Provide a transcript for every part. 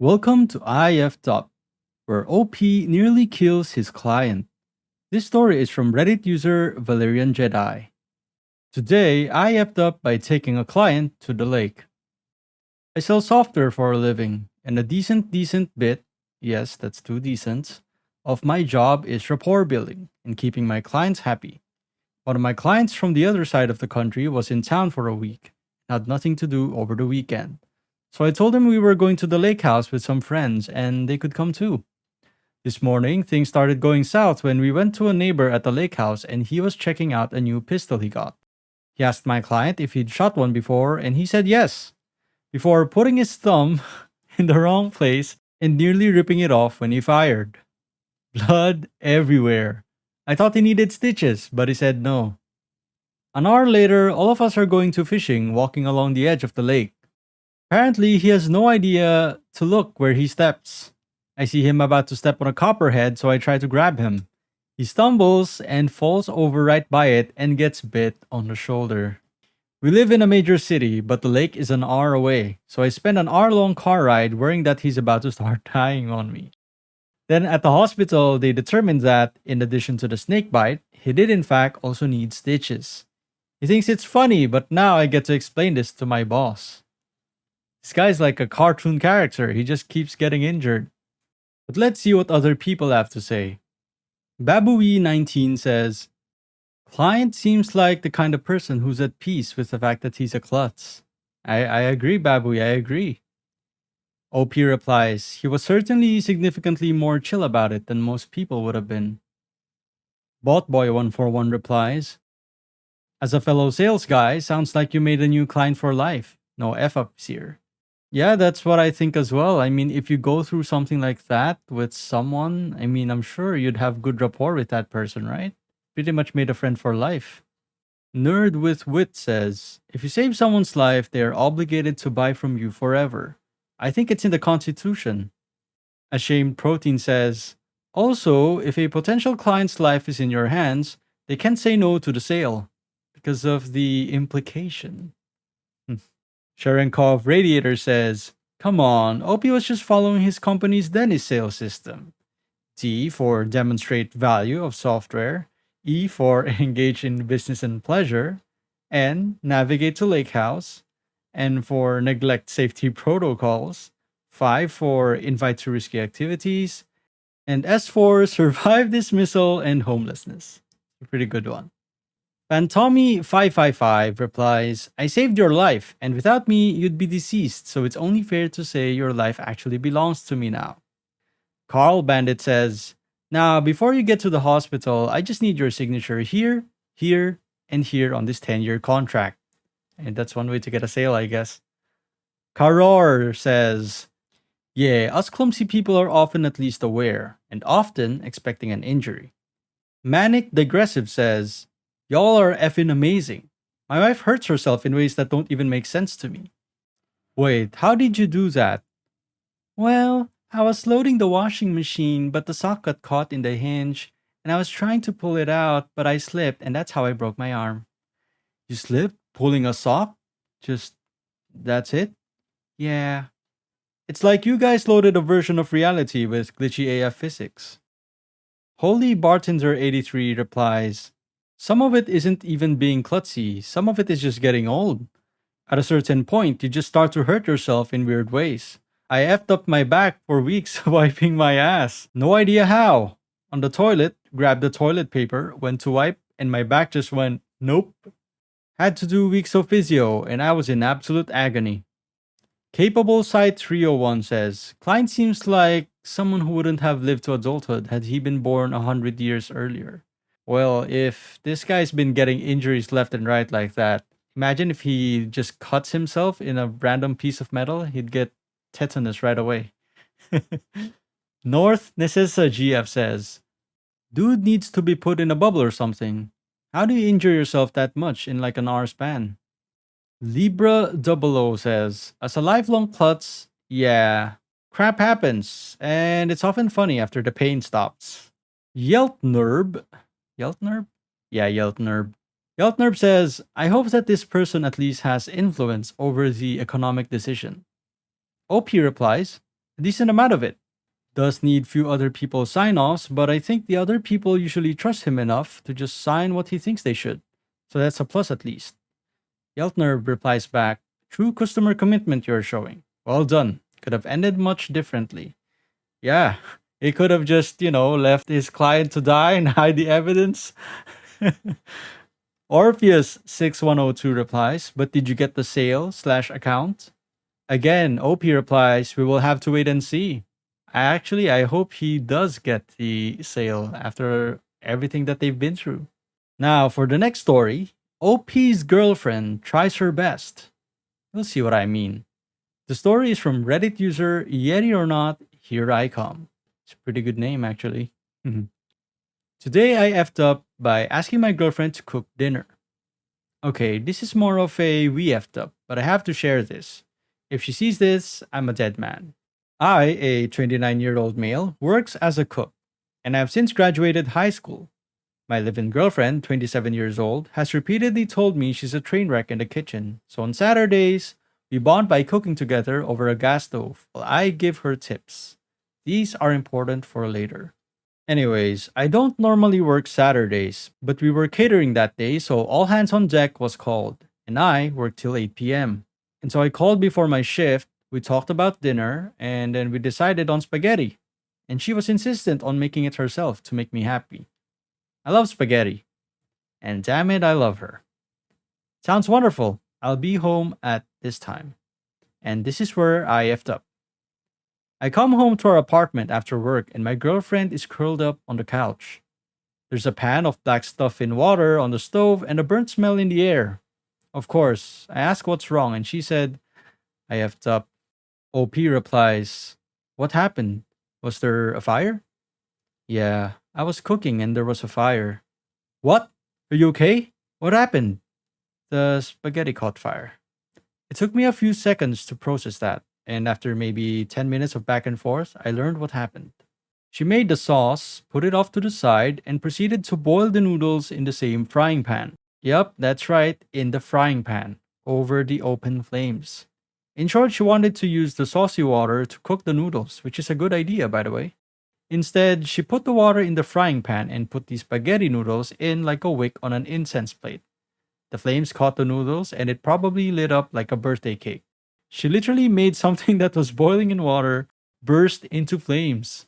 Welcome to Effed Up, where OP nearly kills his client. This story is from Reddit user Valerian Jedi. Today, I effed up by taking a client to the lake. I sell software for a living, and a decent bit, yes, that's two decents, of my job is rapport building and keeping my clients happy. One of my clients from the other side of the country was in town for a week, had nothing to do over the weekend. So I told him we were going to the lake house with some friends and they could come too. This morning, things started going south when we went to a neighbor at the lake house and he was checking out a new pistol he got. He asked my client if he'd shot one before and he said yes, before putting his thumb in the wrong place and nearly ripping it off when he fired. Blood everywhere. I thought he needed stitches, but he said no. An hour later, all of us are going to fishing, walking along the edge of the lake. Apparently, he has no idea to look where he steps. I see him about to step on a copperhead, so I try to grab him. He stumbles and falls over right by it and gets bit on the shoulder. We live in a major city, but the lake is an hour away, so I spend an hour-long car ride worrying that he's about to start dying on me. Then at the hospital, they determined that, in addition to the snake bite, he did in fact also need stitches. He thinks it's funny, but now I get to explain this to my boss. This guy's like a cartoon character, he just keeps getting injured. But let's see what other people have to say. Babooey19 says, client seems like the kind of person who's at peace with the fact that he's a klutz. I agree, Babooey, I agree. OP replies, he was certainly significantly more chill about it than most people would have been. Botboy141 replies, as a fellow sales guy, sounds like you made a new client for life. No F-ups here. Yeah, that's what I think as well. I mean, if you go through something like that with someone, I mean, I'm sure you'd have good rapport with that person, right? Pretty much made a friend for life. Nerd with Wit says, if you save someone's life, they are obligated to buy from you forever. I think it's in the Constitution. Ashamed Protein says, also, if a potential client's life is in your hands, they can't say no to the sale because of the implication. Sharenkov Radiator says, come on, OP was just following his company's Dennis sales system. D for demonstrate value of software, E for engage in business and pleasure, N navigate to lake house, N for neglect safety protocols, 5 for invite to risky activities, and S for survive dismissal and homelessness. A pretty good one. Fantomy555 replies, I saved your life, and without me, you'd be deceased, so it's only fair to say your life actually belongs to me now. Carl Bandit says, now, before you get to the hospital, I just need your signature here, here, and here on this 10-year contract. And that's one way to get a sale, I guess. Karor says, yeah, us clumsy people are often at least aware, and often expecting an injury. Manic Digressive says, y'all are effing amazing. My wife hurts herself in ways that don't even make sense to me. Wait, how did you do that? Well, I was loading the washing machine, but the sock got caught in the hinge, and I was trying to pull it out, but I slipped, and that's how I broke my arm. You slipped? Pulling a sock? Just, that's it? Yeah. It's like you guys loaded a version of reality with glitchy AF physics. Holy Bartender 83 replies, some of it isn't even being klutzy, some of it is just getting old. At a certain point, you just start to hurt yourself in weird ways. I effed up my back for weeks wiping my ass. No idea how. On the toilet, grabbed the toilet paper, went to wipe, and my back just went, nope. Had to do weeks of physio, and I was in absolute agony. Capable Site 301 says, client seems like someone who wouldn't have lived to adulthood had he been born 100 years earlier. Well, if this guy's been getting injuries left and right like that, imagine if he just cuts himself in a random piece of metal, he'd get tetanus right away. North Necessa GF says, dude needs to be put in a bubble or something. How do you injure yourself that much in like an hour span? Libra00 says, as a lifelong klutz, yeah, crap happens, and it's often funny after the pain stops. Yeltnerb? Yeah, Yeltnerb. Yeltnerb says, I hope that this person at least has influence over the economic decision. OP replies, a decent amount of it. Does need few other people's sign-offs, but I think the other people usually trust him enough to just sign what he thinks they should. So that's a plus at least. Yeltner replies back, true customer commitment you're showing. Well done. Could have ended much differently. Yeah, he could have just, left his client to die and hide the evidence. Orpheus6102 replies, but did you get the sale/account? Again, OP replies, we will have to wait and see. I hope he does get the sale after everything that they've been through. Now, for the next story, OP's girlfriend tries her best. You'll see what I mean. The story is from Reddit user Yeti or Not, Here I Come. It's a pretty good name, actually. Today I effed up by asking my girlfriend to cook dinner. Okay, this is more of a we effed up, but I have to share this. If she sees this, I'm a dead man. I, a 29-year-old male, works as a cook, and I've since graduated high school. My live-in girlfriend, 27 years old, has repeatedly told me she's a train wreck in the kitchen, so on Saturdays, we bond by cooking together over a gas stove while I give her tips. These are important for later. Anyways, I don't normally work Saturdays, but we were catering that day, so all hands on deck was called, and I worked till 8 p.m. And so I called before my shift, we talked about dinner, and then we decided on spaghetti. And she was insistent on making it herself to make me happy. I love spaghetti. And damn it, I love her. Sounds wonderful. I'll be home at this time. And this is where I effed up. I come home to our apartment after work and my girlfriend is curled up on the couch. There's a pan of black stuff in water on the stove and a burnt smell in the air. Of course, I asked what's wrong and she said, I effed up. OP replies, what happened? Was there a fire? Yeah, I was cooking and there was a fire. What? Are you okay? What happened? The spaghetti caught fire. It took me a few seconds to process that, and after maybe 10 minutes of back and forth, I learned what happened. She made the sauce, put it off to the side, and proceeded to boil the noodles in the same frying pan. Yup, that's right, in the frying pan, over the open flames. In short, she wanted to use the saucy water to cook the noodles, which is a good idea, by the way. Instead, she put the water in the frying pan and put the spaghetti noodles in like a wick on an incense plate. The flames caught the noodles and it probably lit up like a birthday cake. She literally made something that was boiling in water burst into flames.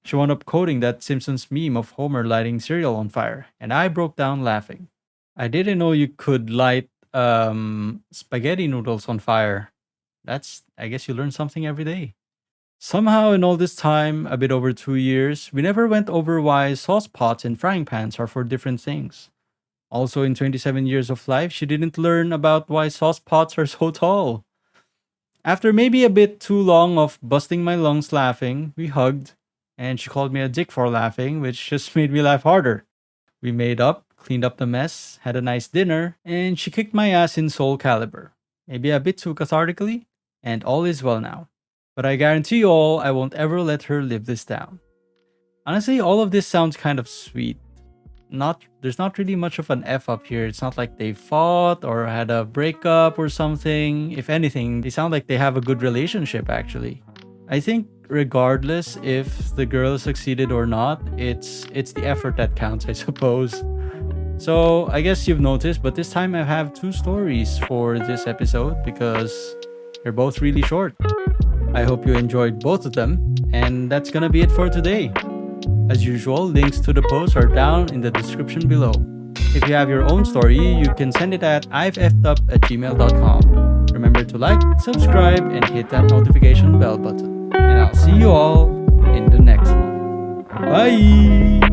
She wound up quoting that Simpsons meme of Homer lighting cereal on fire, and I broke down laughing. I didn't know you could light spaghetti noodles on fire. I guess you learn something every day. Somehow, in all this time, a bit over 2 years, we never went over why sauce pots and frying pans are for different things. Also, in 27 years of life, she didn't learn about why sauce pots are so tall. After maybe a bit too long of busting my lungs laughing, we hugged, and she called me a dick for laughing, which just made me laugh harder. We made up, cleaned up the mess, had a nice dinner, and she kicked my ass in Soul Calibur. Maybe a bit too cathartically, and all is well now. But I guarantee you all, I won't ever let her live this down. Honestly, all of this sounds kind of sweet. There's not really much of an F up here. It's not like they fought or had a breakup or something. If anything, they sound like they have a good relationship actually. I think regardless if the girl succeeded or not, it's the effort that counts, I suppose. So I guess you've noticed, but this time I have 2 stories for this episode because they're both really short. I hope you enjoyed both of them, and that's gonna be it for today. As usual, links to the posts are down in the description below. If you have your own story, you can send it at iveeffedup@gmail.com. Remember to like, subscribe, and hit that notification bell button. And I'll see you all in the next one. Bye!